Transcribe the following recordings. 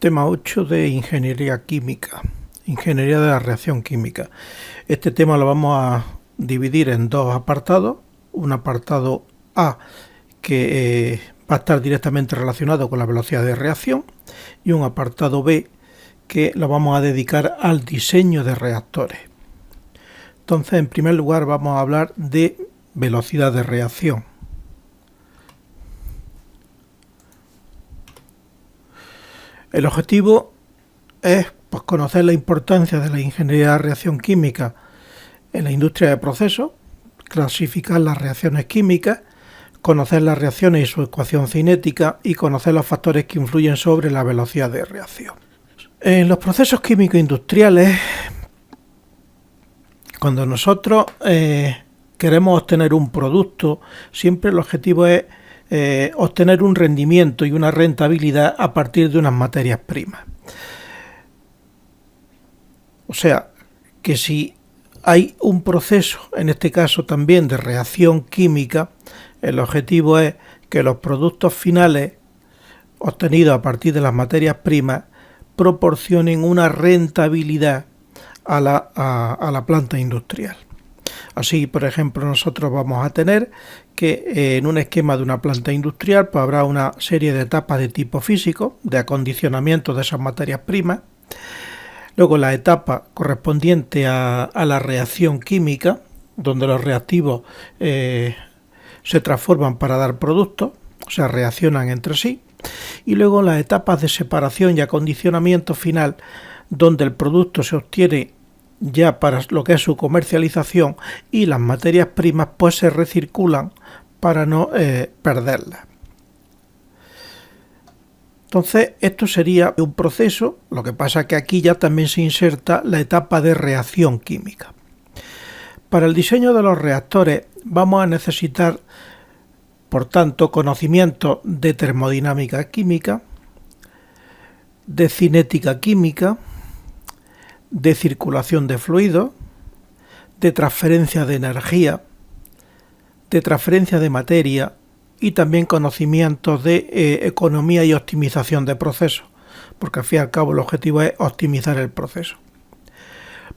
Tema 8 de Ingeniería Química, Ingeniería de la Reacción Química. Este tema lo vamos a dividir en dos apartados. Un apartado A que va a estar directamente relacionado con la velocidad de reacción y un apartado B que lo vamos a dedicar al diseño de reactores. Entonces, en primer lugar, vamos a hablar de velocidad de reacción. El objetivo es conocer la importancia de la ingeniería de reacción química en la industria de procesos, clasificar las reacciones químicas, conocer las reacciones y su ecuación cinética y conocer los factores que influyen sobre la velocidad de reacción. En los procesos químicos industriales, cuando nosotros queremos obtener un producto, siempre el objetivo es obtener un rendimiento y una rentabilidad a partir de unas materias primas. O sea, que si hay un proceso, en este caso también de reacción química, el objetivo es que los productos finales obtenidos a partir de las materias primas proporcionen una rentabilidad a la planta industrial. Así, por ejemplo, nosotros vamos a tener que en un esquema de una planta industrial pues habrá una serie de etapas de tipo físico, de acondicionamiento de esas materias primas. Luego la etapa correspondiente a la reacción química, donde los reactivos se transforman para dar productos, o sea, reaccionan entre sí. Y luego las etapas de separación y acondicionamiento final, donde el producto se obtiene ya para lo que es su comercialización y las materias primas pues se recirculan para no perderlas. Entonces esto sería un proceso, lo que pasa que aquí ya también se inserta la etapa de reacción química. Para el diseño de los reactores vamos a necesitar, por tanto, conocimientos de termodinámica química, de cinética química, de circulación de fluidos, de transferencia de energía, de transferencia de materia y también conocimientos de economía y optimización de procesos, porque al fin y al cabo el objetivo es optimizar el proceso.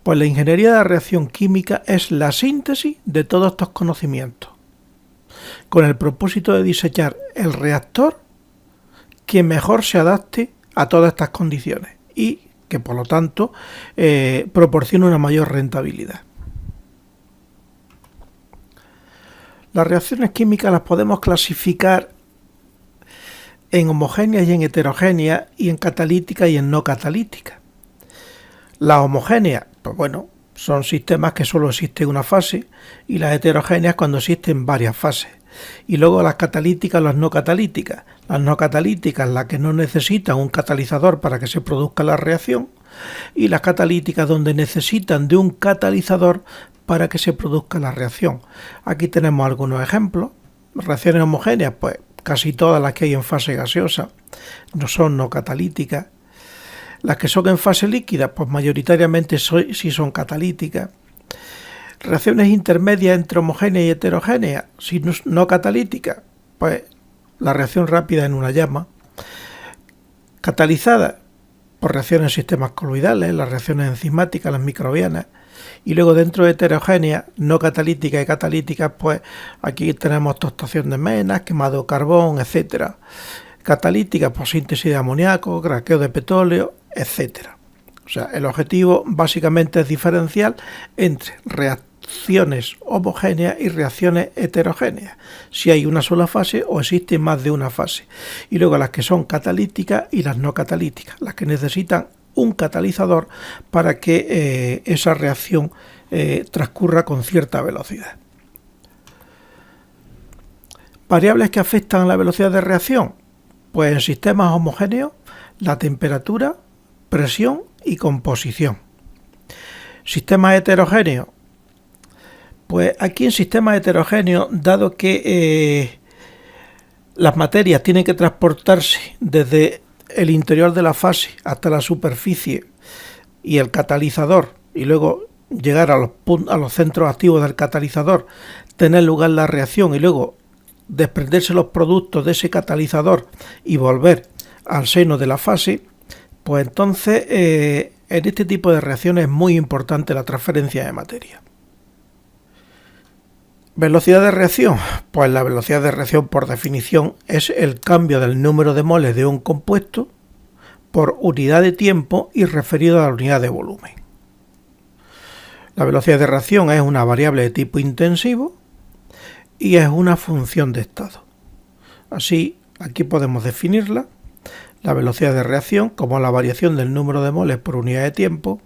Pues la ingeniería de reacción química es la síntesis de todos estos conocimientos, con el propósito de diseñar el reactor que mejor se adapte a todas estas condiciones y que por lo tanto proporciona una mayor rentabilidad. Las reacciones químicas las podemos clasificar en homogéneas y en heterogéneas, y en catalíticas y en no catalíticas. Las homogéneas, pues bueno, son sistemas que solo existe una fase, y las heterogéneas cuando existen varias fases. Y luego las catalíticas, las no catalíticas. Las no catalíticas, las que no necesitan un catalizador para que se produzca la reacción, y las catalíticas donde necesitan de un catalizador para que se produzca la reacción. Aquí tenemos algunos ejemplos. Reacciones homogéneas, pues casi todas las que hay en fase gaseosa no son no catalíticas. Las que son en fase líquida, pues mayoritariamente sí son catalíticas. Reacciones intermedias entre homogéneas y heterogéneas, si no catalíticas, pues la reacción rápida en una llama. Catalizadas por reacciones en sistemas coloidales, las reacciones enzimáticas, las microbianas. Y luego dentro de heterogéneas, no catalíticas y catalíticas, pues aquí tenemos tostación de menas, quemado de carbón, etc. Catalíticas por síntesis de amoníaco, craqueo de petróleo, etc. O sea, el objetivo básicamente es diferenciar entre reacciones homogéneas y reacciones heterogéneas, si hay una sola fase o existe más de una fase. Y luego las que son catalíticas y las no catalíticas, las que necesitan un catalizador para que esa reacción transcurra con cierta velocidad. Variables que afectan la velocidad de reacción, pues en sistemas homogéneos, la temperatura, presión y composición. Sistemas heterogéneos, pues aquí en sistemas heterogéneos, dado que las materias tienen que transportarse desde el interior de la fase hasta la superficie y el catalizador, y luego llegar a los centros activos del catalizador, tener lugar la reacción y luego desprenderse los productos de ese catalizador y volver al seno de la fase, Pues entonces, en este tipo de reacciones es muy importante la transferencia de materia. ¿Velocidad de reacción? Pues la velocidad de reacción, por definición, es el cambio del número de moles de un compuesto por unidad de tiempo y referido a la unidad de volumen. La velocidad de reacción es una variable de tipo intensivo y es una función de estado. Así, aquí podemos definirla, la velocidad de reacción como la variación del número de moles por unidad de tiempo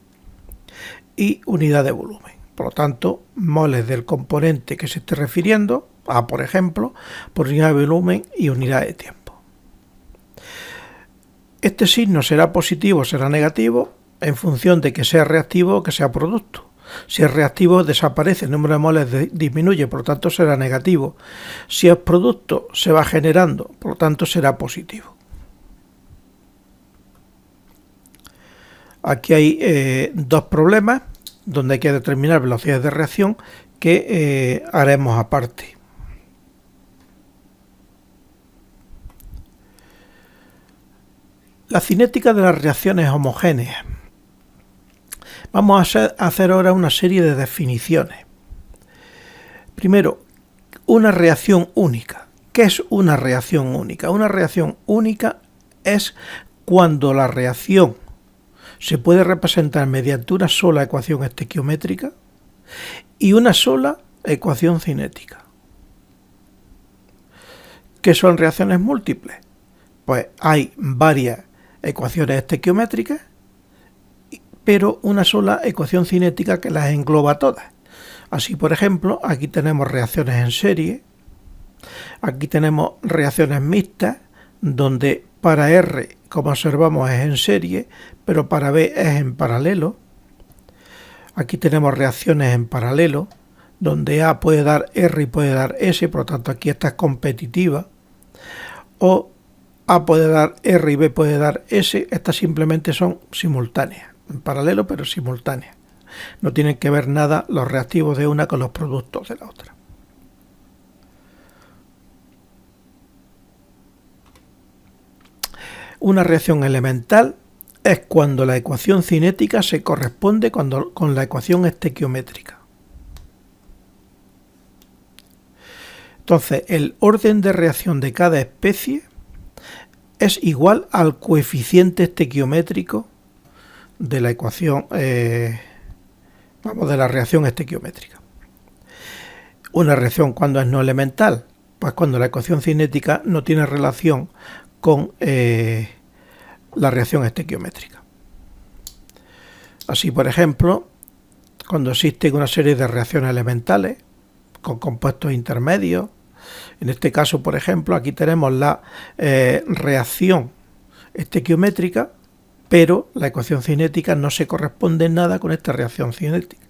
y unidad de volumen. Por lo tanto, moles del componente que se esté refiriendo a, por ejemplo, por unidad de volumen y unidad de tiempo. Este signo será positivo o será negativo en función de que sea reactivo o que sea producto. Si es reactivo, desaparece, el número de moles disminuye, por lo tanto será negativo. Si es producto, se va generando, por lo tanto será positivo. Aquí hay dos problemas donde hay que determinar velocidades de reacción que haremos aparte. La cinética de las reacciones homogéneas. Vamos a hacer ahora una serie de definiciones. Primero, una reacción única. ¿Qué es una reacción única? Una reacción única es cuando la reacción se puede representar mediante una sola ecuación estequiométrica y una sola ecuación cinética. ¿Qué son reacciones múltiples? Pues hay varias ecuaciones estequiométricas, pero una sola ecuación cinética que las engloba todas. Así, por ejemplo, aquí tenemos reacciones en serie, aquí tenemos reacciones mixtas, donde para R, como observamos, es en serie, pero para B es en paralelo. Aquí tenemos reacciones en paralelo, donde A puede dar R y puede dar S, por lo tanto aquí esta es competitiva. O A puede dar R y B puede dar S, estas simplemente son simultáneas, en paralelo pero simultáneas. No tienen que ver nada los reactivos de una con los productos de la otra. Una reacción elemental es cuando la ecuación cinética se corresponde con la ecuación estequiométrica. Entonces, el orden de reacción de cada especie es igual al coeficiente estequiométrico de la ecuación, de la reacción estequiométrica. Una reacción, cuando es no elemental, pues cuando la ecuación cinética no tiene relación con la reacción estequiométrica. Así, por ejemplo, cuando existe una serie de reacciones elementales con compuestos intermedios, en este caso, por ejemplo, aquí tenemos la reacción estequiométrica, pero la ecuación cinética no se corresponde en nada con esta reacción cinética.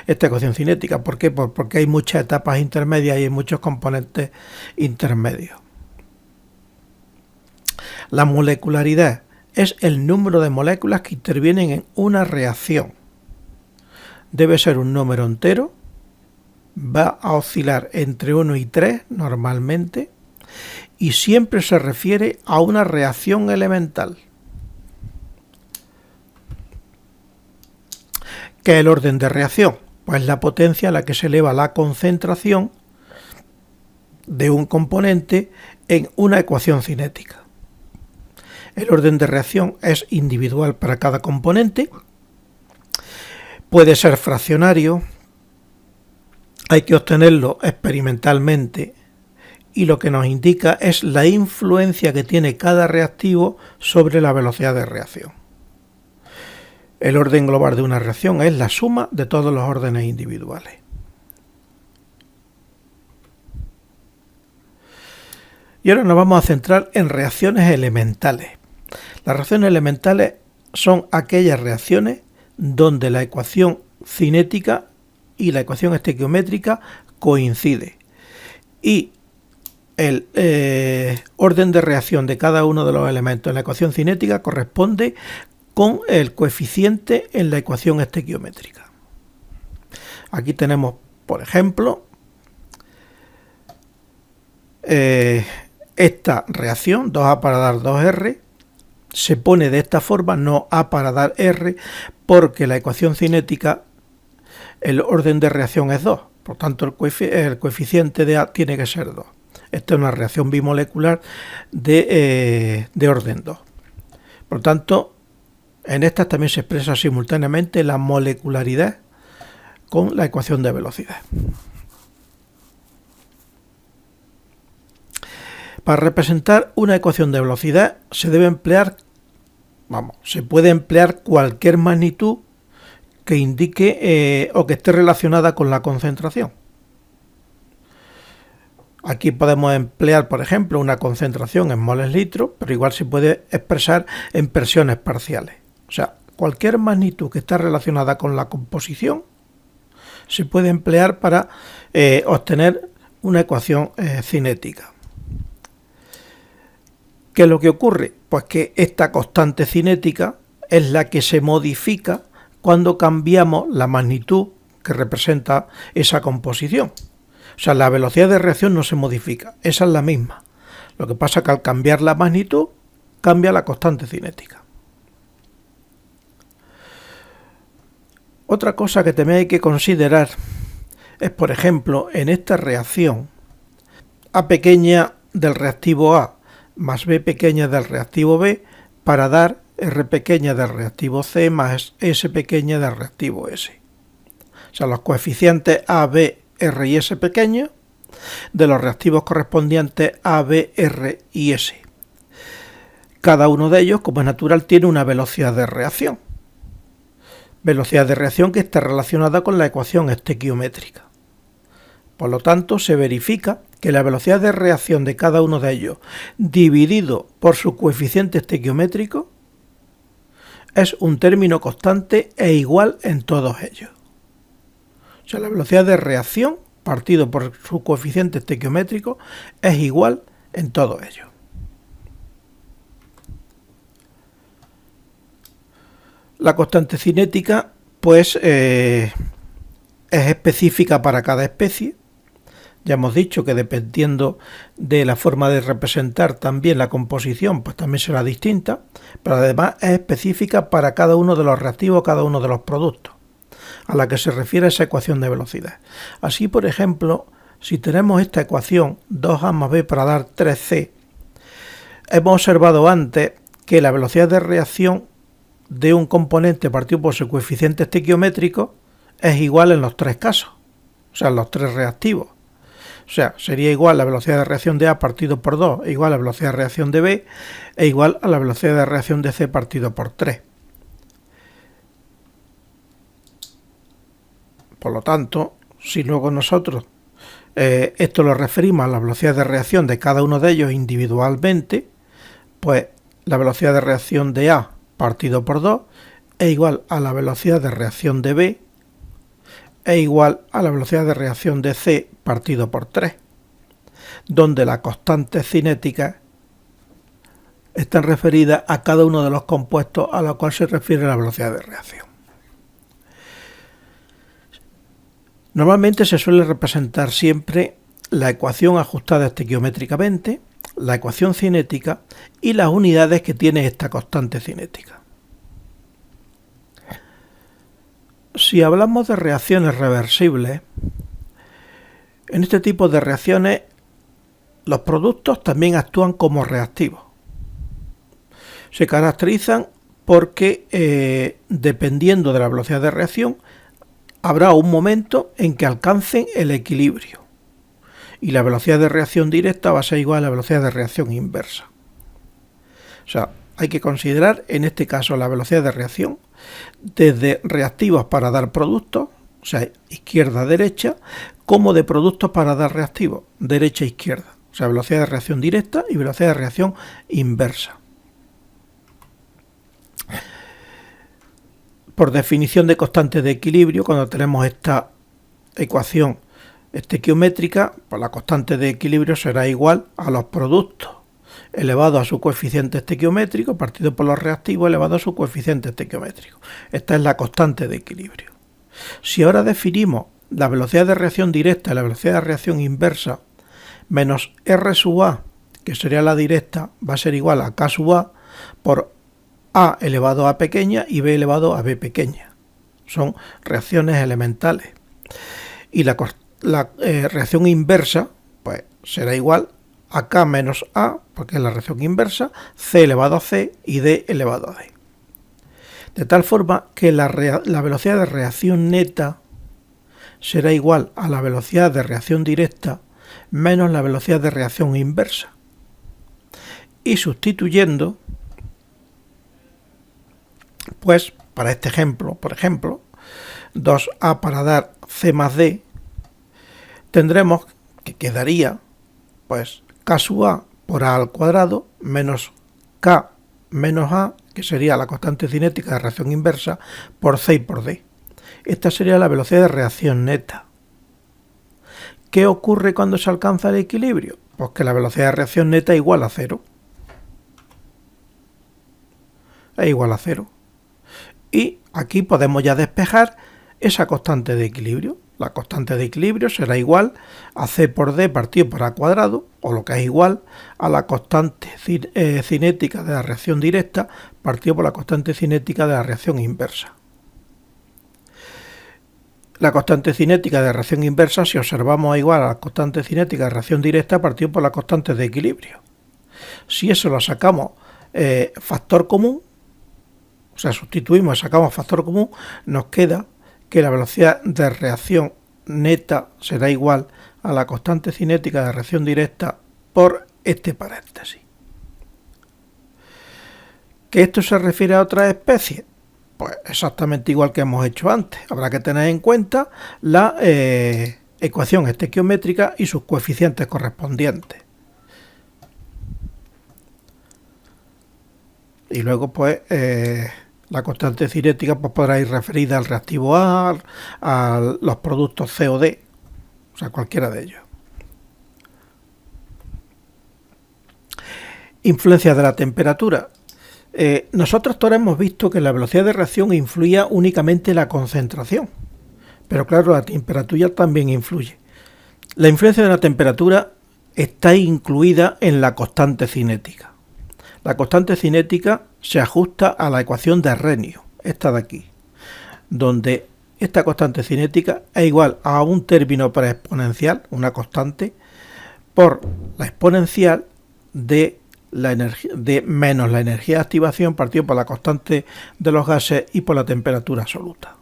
Esta ecuación cinética, ¿por qué? Pues porque hay muchas etapas intermedias y hay muchos componentes intermedios. La molecularidad es el número de moléculas que intervienen en una reacción. Debe ser un número entero, va a oscilar entre 1 y 3 normalmente y siempre se refiere a una reacción elemental. ¿Qué es el orden de reacción? Pues la potencia a la que se eleva la concentración de un componente en una ecuación cinética. El orden de reacción es individual para cada componente, puede ser fraccionario, hay que obtenerlo experimentalmente y lo que nos indica es la influencia que tiene cada reactivo sobre la velocidad de reacción. El orden global de una reacción es la suma de todos los órdenes individuales. Y ahora nos vamos a centrar en reacciones elementales. Las reacciones elementales son aquellas reacciones donde la ecuación cinética y la ecuación estequiométrica coincide y el orden de reacción de cada uno de los elementos en la ecuación cinética corresponde con el coeficiente en la ecuación estequiométrica. Aquí tenemos, por ejemplo, esta reacción 2A para dar 2R, se pone de esta forma, no A para dar R, porque la ecuación cinética, el orden de reacción es 2, por tanto el coeficiente de A tiene que ser 2. Esta es una reacción bimolecular de orden 2. Por tanto, en estas también se expresa simultáneamente la molecularidad con la ecuación de velocidad. Para representar una ecuación de velocidad se puede emplear cualquier magnitud que indique o que esté relacionada con la concentración. Aquí podemos emplear, por ejemplo, una concentración en moles litros, pero igual se puede expresar en presiones parciales. O sea, cualquier magnitud que esté relacionada con la composición se puede emplear para obtener una ecuación cinética. ¿Qué es lo que ocurre? Pues que esta constante cinética es la que se modifica cuando cambiamos la magnitud que representa esa composición. O sea, la velocidad de reacción no se modifica, esa es la misma. Lo que pasa es que al cambiar la magnitud, cambia la constante cinética. Otra cosa que también hay que considerar es, por ejemplo, en esta reacción, A pequeña del reactivo A más B pequeña del reactivo B para dar R pequeña del reactivo C más S pequeña del reactivo S. O sea, los coeficientes A, B, R y S pequeños de los reactivos correspondientes A, B, R y S. Cada uno de ellos, como es natural, tiene una velocidad de reacción. Velocidad de reacción que está relacionada con la ecuación estequiométrica. Por lo tanto, se verifica que la velocidad de reacción de cada uno de ellos dividido por su coeficiente estequiométrico es un término constante e igual en todos ellos. O sea, la velocidad de reacción partido por su coeficiente estequiométrico es igual en todos ellos. La constante cinética, pues, es específica para cada especie. Ya hemos dicho que dependiendo de la forma de representar también la composición, pues también será distinta, pero además es específica para cada uno de los reactivos, cada uno de los productos, a la que se refiere esa ecuación de velocidad. Así, por ejemplo, si tenemos esta ecuación 2A más B para dar 3C, hemos observado antes que la velocidad de reacción de un componente partido por su coeficiente estequiométrico es igual en los tres casos, o sea, en los tres reactivos. O sea, sería igual la velocidad de reacción de A partido por 2, igual a la velocidad de reacción de B, e igual a la velocidad de reacción de C partido por 3. Por lo tanto, si luego nosotros esto lo referimos a la velocidad de reacción de cada uno de ellos individualmente, pues la velocidad de reacción de A partido por 2 es igual a la velocidad de reacción de B es igual a la velocidad de reacción de C partido por 3, donde las constantes cinéticas están referidas a cada uno de los compuestos a los cuales se refiere la velocidad de reacción. Normalmente se suele representar siempre la ecuación ajustada estequiométricamente, la ecuación cinética y las unidades que tiene esta constante cinética. Si hablamos de reacciones reversibles, en este tipo de reacciones los productos también actúan como reactivos. Se caracterizan porque dependiendo de la velocidad de reacción habrá un momento en que alcancen el equilibrio y la velocidad de reacción directa va a ser igual a la velocidad de reacción inversa. O sea, hay que considerar en este caso la velocidad de reacción desde reactivos para dar productos, o sea, izquierda-derecha, como de productos para dar reactivos, derecha-izquierda. O sea, velocidad de reacción directa y velocidad de reacción inversa. Por definición de constante de equilibrio, cuando tenemos esta ecuación estequiométrica, pues la constante de equilibrio será igual a los productos elevado a su coeficiente estequiométrico partido por los reactivos elevado a su coeficiente estequiométrico. Esta es la constante de equilibrio. Si ahora definimos la velocidad de reacción directa y la velocidad de reacción inversa menos R sub A, que sería la directa, va a ser igual a K sub A por A elevado a pequeña y B elevado a B pequeña. Son reacciones elementales. Y la reacción inversa pues será igual a K menos A, porque es la reacción inversa, C elevado a C y D elevado a D. De tal forma que la velocidad de reacción neta será igual a la velocidad de reacción directa menos la velocidad de reacción inversa. Y sustituyendo, pues para este ejemplo, por ejemplo, 2A para dar C más D, tendremos que quedaría pues K sub A por A al cuadrado menos K menos A, que sería la constante cinética de reacción inversa, por C y por D. Esta sería la velocidad de reacción neta. ¿Qué ocurre cuando se alcanza el equilibrio? Pues que la velocidad de reacción neta es igual a cero. Es igual a cero. Y aquí podemos ya despejar esa constante de equilibrio. La constante de equilibrio será igual a C por D partido por A cuadrado, o lo que es igual a la constante cinética de la reacción directa partido por la constante cinética de la reacción inversa. La constante cinética de reacción inversa, si observamos, es igual a la constante cinética de reacción directa partido por la constante de equilibrio. Si eso lo sacamos factor común, o sea, sustituimos y sacamos factor común, nos queda que la velocidad de reacción neta será igual a la constante cinética de reacción directa por este paréntesis. ¿Que esto se refiere a otras especies? Pues exactamente igual que hemos hecho antes. Habrá que tener en cuenta la ecuación estequiométrica y sus coeficientes correspondientes. Y luego pues la constante cinética pues podrá ir referida al reactivo A, a los productos C o D, o sea, cualquiera de ellos. Influencia de la temperatura. Nosotros todos hemos visto que la velocidad de reacción influía únicamente en la concentración, pero claro, la temperatura también influye. La influencia de la temperatura está incluida en la constante cinética. La constante cinética se ajusta a la ecuación de Arrhenius, esta de aquí, donde esta constante cinética es igual a un término preexponencial, una constante, por la exponencial de la energía de menos la energía de activación partido por la constante de los gases y por la temperatura absoluta.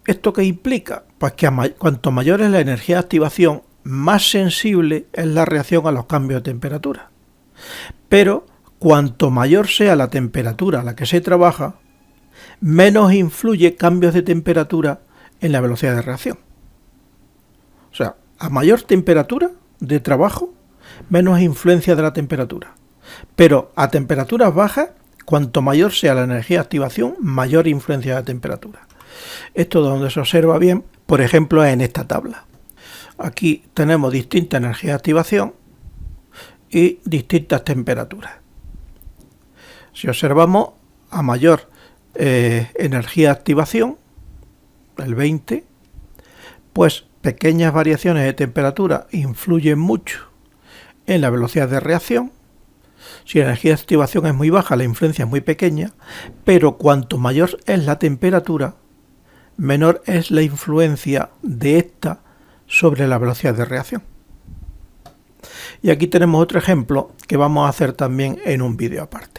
¿Esto qué implica? Pues que cuanto mayor es la energía de activación, más sensible es la reacción a los cambios de temperatura. Pero cuanto mayor sea la temperatura a la que se trabaja, menos influye cambios de temperatura en la velocidad de reacción. O sea, a mayor temperatura de trabajo, menos influencia de la temperatura. Pero a temperaturas bajas, cuanto mayor sea la energía de activación, mayor influencia de la temperatura. Esto donde se observa bien, por ejemplo, es en esta tabla. Aquí tenemos distintas energías de activación y distintas temperaturas. Si observamos, a mayor energía de activación, el 20, pues pequeñas variaciones de temperatura influyen mucho en la velocidad de reacción. Si la energía de activación es muy baja, la influencia es muy pequeña, pero cuanto mayor es la temperatura, menor es la influencia de esta sobre la velocidad de reacción. Y aquí tenemos otro ejemplo que vamos a hacer también en un vídeo aparte.